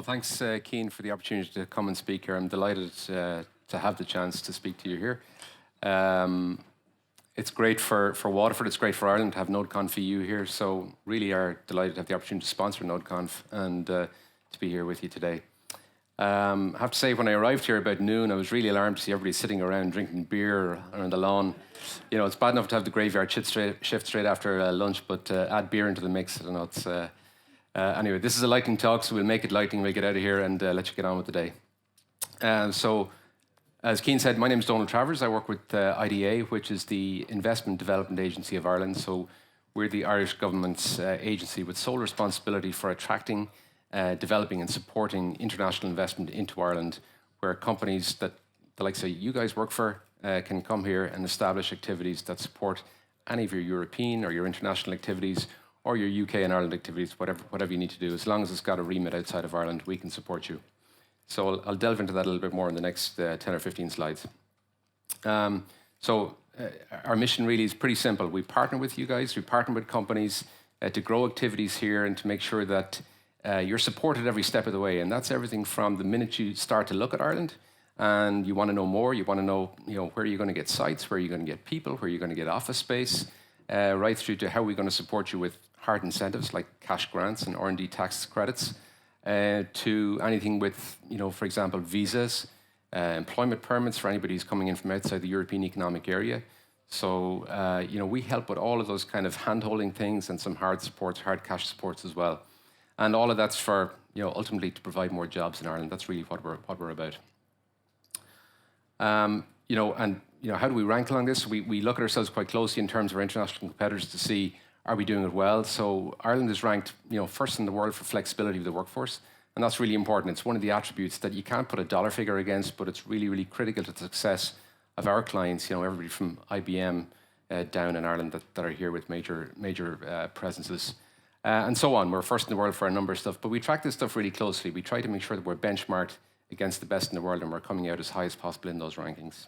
Thanks, Cian, for the opportunity to come and speak here. I'm delighted to have the chance to speak to you here. It's great for Waterford, it's great for Ireland to have NodeConf EU here, so really are delighted to have the opportunity to sponsor NodeConf and to be here with you today. I have to say, when I arrived here about noon, I was really alarmed to see everybody sitting around drinking beer around the lawn. You know, it's bad enough to have the graveyard shift straight after lunch, but add beer into the mix, I don't know, it's... Anyway, this is a lightning talk, so we'll make it lightning, we'll get out of here and let you get on with the day. So, as Cian said, my name is Domhnail Travers. I work with IDA, which is the Investment Development Agency of Ireland. So we're the Irish government's agency with sole responsibility for attracting, developing and supporting international investment into Ireland, where companies that the likes of you guys work for can come here and establish activities that support any of your European or your international activities, or your UK and Ireland activities, whatever you need to do. As long as it's got a remit outside of Ireland, we can support you. So I'll delve into that a little bit more in the next 10 or 15 slides. Our mission really is pretty simple. We partner with you guys, we partner with companies to grow activities here and to make sure that you're supported every step of the way. And that's everything from the minute you start to look at Ireland and you want to know more, you want to know, where you're going to get sites, where you're going to get people, where you're going to get office space, right through to how we're going to support you with hard incentives like cash grants and R&D tax credits, to anything with, for example, visas, employment permits for anybody who's coming in from outside the European Economic Area. So, we help with all of those kind of hand-holding things and some hard supports, hard cash supports as well. And all of that's for, ultimately to provide more jobs in Ireland. That's really what we're about. How do we rank along this? We look at ourselves quite closely in terms of our international competitors to see, are we doing it well? So Ireland is ranked, first in the world for flexibility of the workforce, and that's really important. It's one of the attributes that you can't put a dollar figure against, but it's really, really critical to the success of our clients. Everybody from IBM down in Ireland that are here with major presences, and so on. We're first in the world for a number of stuff, but we track this stuff really closely. We try to make sure that we're benchmarked against the best in the world, and we're coming out as high as possible in those rankings.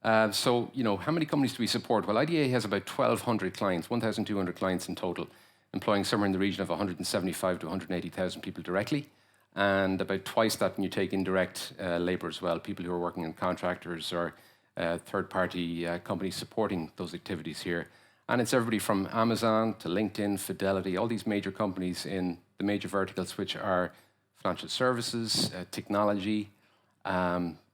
How many companies do we support? Well, IDA has about 1,200 clients, 1,200 clients in total, employing somewhere in the region of 175 to 180,000 people directly, and about twice that when you take indirect labour as well, people who are working in contractors or third-party companies supporting those activities here. And it's everybody from Amazon to LinkedIn, Fidelity, all these major companies in the major verticals, which are financial services, technology,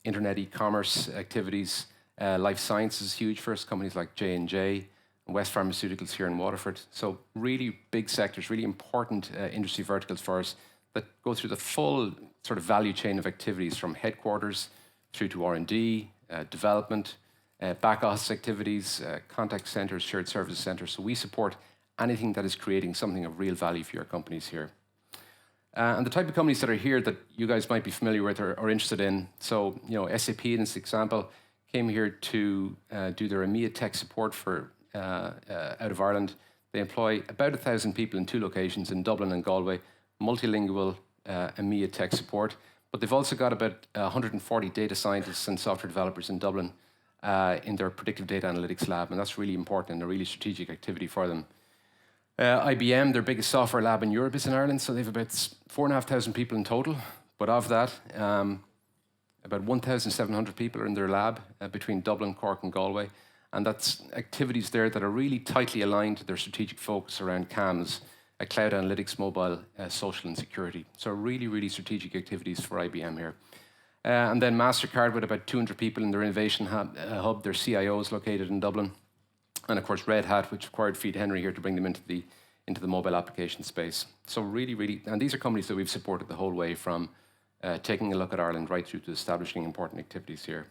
internet e-commerce activities. Life sciences is huge for us, companies like J&J and West Pharmaceuticals here in Waterford. So really big sectors, really important industry verticals for us that go through the full sort of value chain of activities from headquarters through to R&D, development, back office activities, contact centers, shared services centers. So we support anything that is creating something of real value for your companies here. And the type of companies that are here that you guys might be familiar with or interested in. So, SAP in this example came here to do their EMEA tech support for out of Ireland. They employ about 1,000 people in 2 locations in Dublin and Galway, multilingual EMEA tech support. But they've also got about 140 data scientists and software developers in Dublin in their predictive data analytics lab, and that's really important and a really strategic activity for them. IBM, their biggest software lab in Europe, is in Ireland, so they've about 4,500 people in total. But of that, about 1,700 people are in their lab between Dublin, Cork and Galway. And that's activities there that are really tightly aligned to their strategic focus around CAMS, cloud analytics, mobile, social and security. So really, really strategic activities for IBM here. And then MasterCard with about 200 people in their innovation hub. Their CIO is located in Dublin. And of course, Red Hat, which acquired Feed Henry here to bring them into the mobile application space. So really, really, and these are companies that we've supported the whole way from taking a look at Ireland right through to establishing important activities here.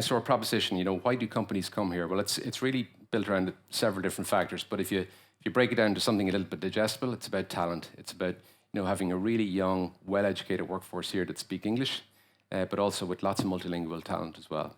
So our proposition, why do companies come here? Well, it's really built around several different factors, but if you break it down to something a little bit digestible, it's about talent. It's about having a really young, well-educated workforce here that speak English, but also with lots of multilingual talent as well.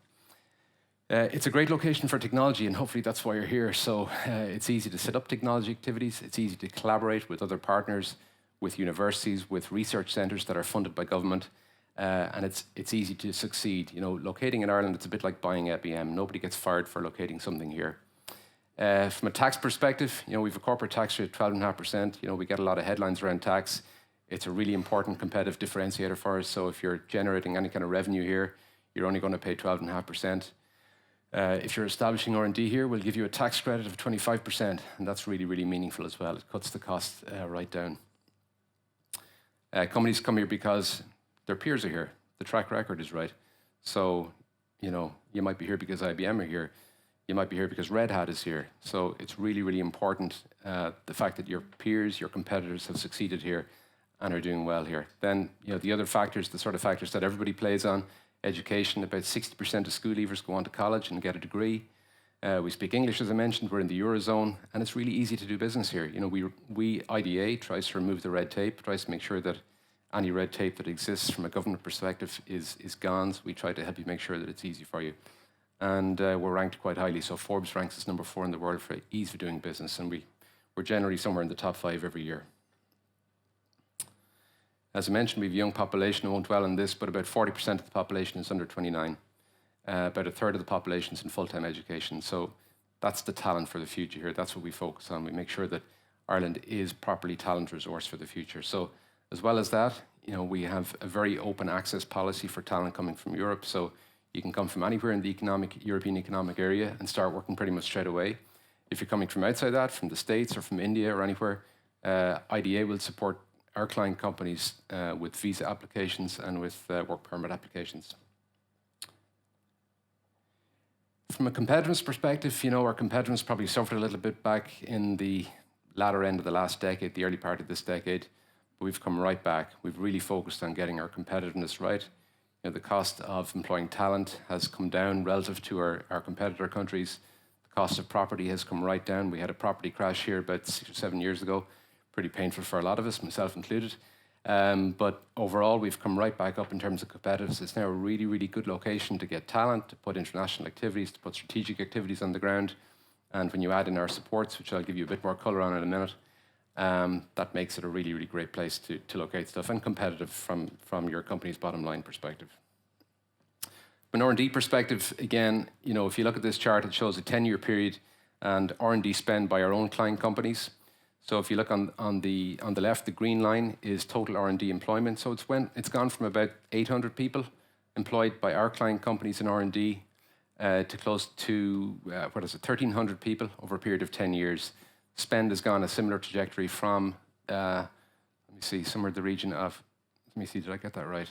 It's a great location for technology, and hopefully that's why you're here. So it's easy to set up technology activities. It's easy to collaborate with other partners, with universities, with research centres that are funded by government, and it's easy to succeed. Locating in Ireland, it's a bit like buying IBM. Nobody gets fired for locating something here. From a tax perspective, we have a corporate tax rate of 12.5%. We get a lot of headlines around tax. It's a really important competitive differentiator for us. So if you're generating any kind of revenue here, you're only going to pay 12.5%. If you're establishing R&D here, we'll give you a tax credit of 25%, and that's really, really meaningful as well. It cuts the cost right down. Companies come here because their peers are here. The track record is right. So, you might be here because IBM are here. You might be here because Red Hat is here. So it's really, really important, the fact that your peers, your competitors have succeeded here and are doing well here. Then, the other factors, the sort of factors that everybody plays on, education, about 60% of school leavers go on to college and get a degree. We speak English, as I mentioned, we're in the Eurozone, and it's really easy to do business here. We IDA tries to remove the red tape, tries to make sure that any red tape that exists from a government perspective is gone. So we try to help you make sure that it's easy for you. And we're ranked quite highly. So Forbes ranks us number 4 in the world for ease of doing business, and we're generally somewhere in the top 5 every year. As I mentioned, we have a young population. I won't dwell on this, but about 40% of the population is under 29. About a third of the population is in full-time education. So that's the talent for the future here. That's what we focus on. We make sure that Ireland is properly talent resource for the future. So as well as that, we have a very open access policy for talent coming from Europe. So you can come from anywhere in the European Economic Area and start working pretty much straight away. If you're coming from outside that, from the States or from India or anywhere, IDA will support our client companies with visa applications and with work permit applications. From a competitiveness perspective, our competitiveness probably suffered a little bit back in the latter end of the last decade, the early part of this decade, but we've come right back. We've really focused on getting our competitiveness right. The cost of employing talent has come down relative to our competitor countries. The cost of property has come right down. We had a property crash here about 6 or 7 years ago. Pretty painful for a lot of us, myself included. But overall, we've come right back up in terms of competitiveness. It's now a really, really good location to get talent, to put international activities, to put strategic activities on the ground. And when you add in our supports, which I'll give you a bit more color on in a minute, that makes it a really, really great place to locate stuff and competitive from your company's bottom line perspective. From an R&D perspective, again, if you look at this chart, it shows a 10-year period and R&D spend by our own client companies. So if you look on the left, the green line is total R&D employment. So it's gone from about 800 people employed by our client companies in R&D to close to 1,300 people over a period of 10 years. Spend has gone a similar trajectory from let me see, somewhere in the region of, let me see, did I get that right?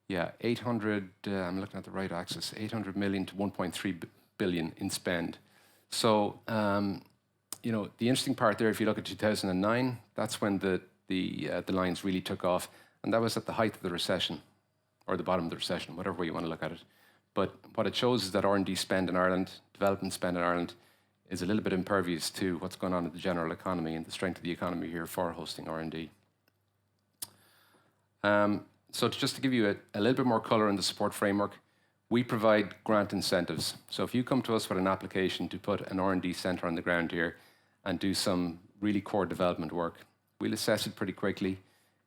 Yeah, 800. I'm looking at the right axis. 800 million to 1.3 billion in spend. So. The interesting part there, if you look at 2009, that's when the lines really took off, and that was at the height of the recession, or the bottom of the recession, whatever way you want to look at it. But what it shows is that R&D spend in Ireland, development spend in Ireland, is a little bit impervious to what's going on in the general economy and the strength of the economy here for hosting R&D. So just to give you a little bit more color in the support framework, we provide grant incentives. So if you come to us with an application to put an R&D center on the ground here and do some really core development work, we'll assess it pretty quickly.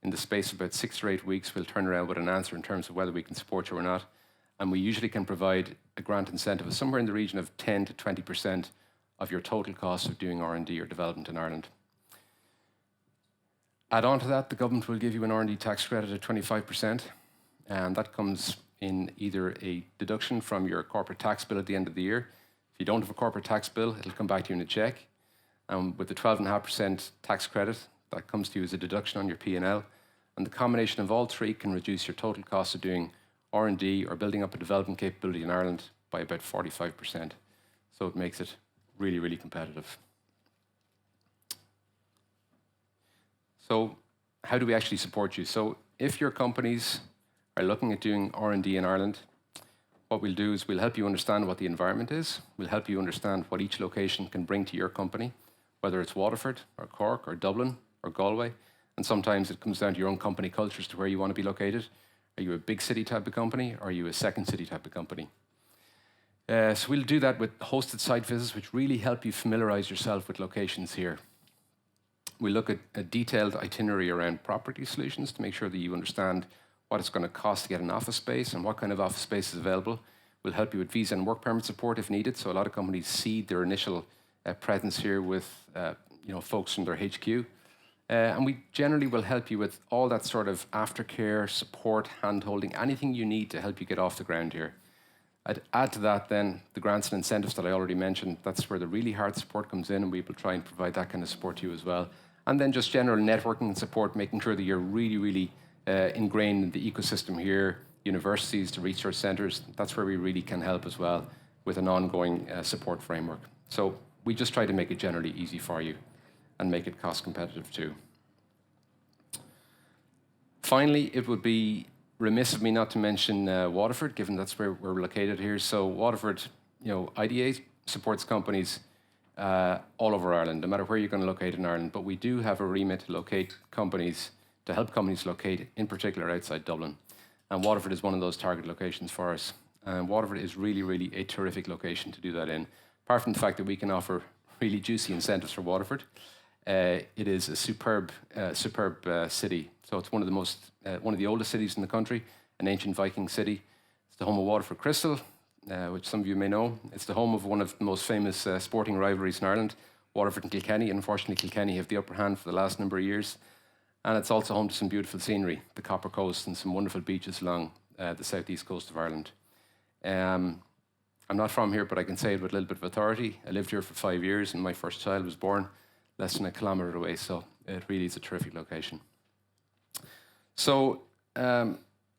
In the space of about 6 or 8 weeks, we'll turn around with an answer in terms of whether we can support you or not. And we usually can provide a grant incentive of somewhere in the region of 10 to 20% of your total cost of doing R&D or development in Ireland. Add on to that, the government will give you an R&D tax credit of 25%, and that comes in either a deduction from your corporate tax bill at the end of the year. If you don't have a corporate tax bill, it'll come back to you in a check. With the 12.5% tax credit, that comes to you as a deduction on your P&L. And the combination of all three can reduce your total cost of doing R&D or building up a development capability in Ireland by about 45%. So it makes it really, really competitive. So how do we actually support you? So if your companies are looking at doing R&D in Ireland, what we'll do is we'll help you understand what the environment is. We'll help you understand what each location can bring to your company, whether it's Waterford or Cork or Dublin or Galway. And sometimes it comes down to your own company culture as to where you want to be located. Are you a big city type of company, or are you a second city type of company? So we'll do that with hosted site visits, which really help you familiarize yourself with locations here. We'll look at a detailed itinerary around property solutions to make sure that you understand what it's going to cost to get an office space and what kind of office space is available. We'll help you with visa and work permit support if needed. So a lot of companies seed their initial presence here with folks from their HQ. And we generally will help you with all that sort of aftercare, support, hand-holding, anything you need to help you get off the ground here. I'd add to that then the grants and incentives that I already mentioned. That's where the really hard support comes in, and we will try and provide that kind of support to you as well. And then just general networking and support, making sure that you're really, really ingrained in the ecosystem here, universities, the research centers. That's where we really can help as well with an ongoing support framework. So we just try to make it generally easy for you and make it cost competitive too. Finally, it would be remiss of me not to mention Waterford, given that's where we're located here. So Waterford, IDA supports companies all over Ireland, no matter where you're going to locate in Ireland. But we do have a remit to locate companies, to help companies locate, in particular outside Dublin. And Waterford is one of those target locations for us. And Waterford is really, really a terrific location to do that in. Apart from the fact that we can offer really juicy incentives for Waterford, it is a superb city. So it's one of the oldest cities in the country, an ancient Viking city. It's the home of Waterford Crystal, which some of you may know. It's the home of one of the most famous sporting rivalries in Ireland, Waterford and Kilkenny. Unfortunately, Kilkenny have the upper hand for the last number of years. And it's also home to some beautiful scenery, the Copper Coast, and some wonderful beaches along the southeast coast of Ireland. I'm not from here, but I can say it with a little bit of authority. I lived here for 5 years, and my first child was born less than a kilometre away, so it really is a terrific location. So I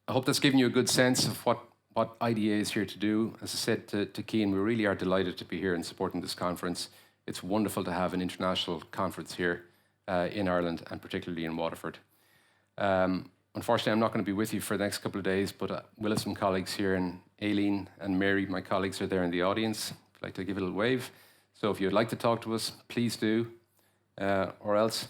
hope that's given you a good sense of what IDA is here to do. As I said to Cian, we really are delighted to be here and supporting this conference. It's wonderful to have an international conference here in Ireland, and particularly in Waterford. Unfortunately, I'm not going to be with you for the next couple of days, but we'll have some colleagues here, and Aileen and Mary, my colleagues, are there in the audience. I'd like to give a little wave. So if you'd like to talk to us, please do. Or else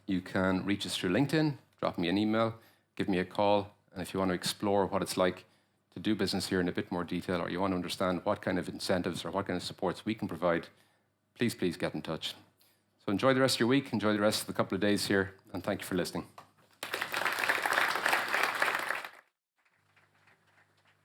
you can reach us through LinkedIn, drop me an email, give me a call, and if you want to explore what it's like to do business here in a bit more detail, or you want to understand what kind of incentives or what kind of supports we can provide, please get in touch. So enjoy the rest of your week, enjoy the rest of the couple of days here, and thank you for listening.